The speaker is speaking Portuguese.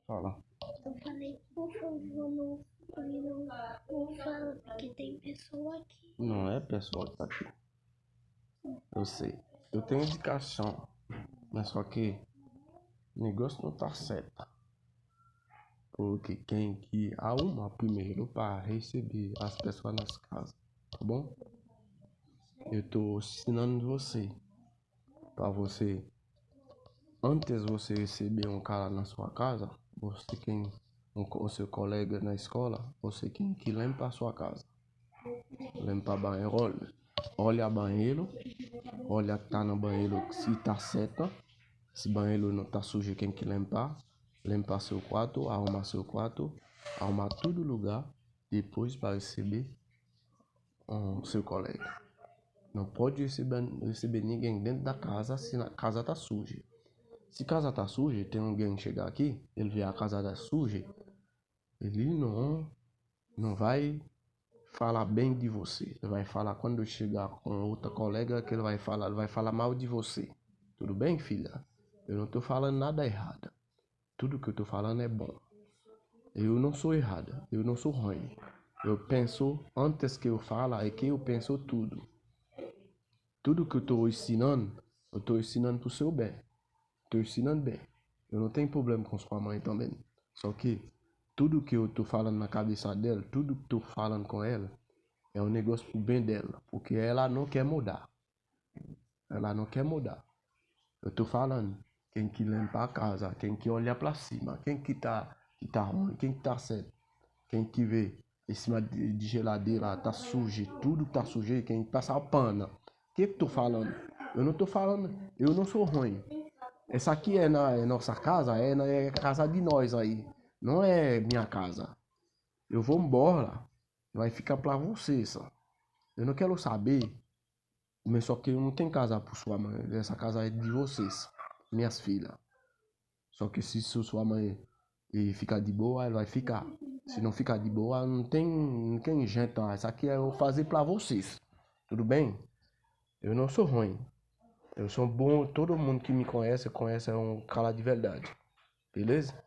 Fala. Eu falei, por favor, não fala, porque tem pessoa aqui. Não é pessoal que tá aqui. Eu sei. Eu tenho indicação. Mas só que o negócio não tá certo. Porque quem que arruma primeiro para receber as pessoas nas casas, tá bom? Eu tô ensinando você. Pra você, antes de você receber um cara na sua casa, o seu colega na escola, você tem que limpar a sua casa. Limpar banheiro, olha banheiro, olha que tá no banheiro se tá certo. Se banheiro não tá sujo, tem que limpar. Limpar seu quarto, arrumar todo lugar. Depois para receber seu colega. Não pode receber ninguém dentro da casa se a casa tá suja. Se a casa tá suja, tem alguém chegar aqui, ele vê a casa tá suja, ele não vai falar bem de você. Ele vai falar quando chegar com outra colega que ele vai falar mal de você. Tudo bem, filha? Eu não tô falando nada errado. Tudo que eu tô falando é bom. Eu não sou errada, eu não sou ruim. Eu penso antes que eu falo, é que eu penso tudo. Tudo que eu tô ensinando pro seu bem. Tô ensinando bem. Eu não tenho problema com sua mãe também. Só que tudo que eu tô falando na cabeça dela, tudo que eu tô falando com ela, é um negócio pro bem dela. Porque ela não quer mudar. Ela não quer mudar. Eu tô falando. Quem que limpa a casa, quem que olha pra cima, que tá ruim, quem que tá certo. Quem que vê em cima de geladeira tá sujo, tudo tá sujo, quem passa a pana. O que eu tô falando? Eu não tô falando, eu não sou ruim. Essa aqui é nossa casa, é a casa de nós aí. Não é minha casa. Eu vou embora. Vai ficar pra vocês, só. Eu não quero saber. Mas só que eu não tenho casa por sua mãe. Essa casa é de vocês, minhas filhas. Só que se sua mãe ficar de boa, ela vai ficar. Se não ficar de boa, não tem jeito. Isso aqui é eu fazer pra vocês. Tudo bem? Eu não sou ruim. Eu sou bom. Todo mundo que me conhece é um cara de verdade. Beleza?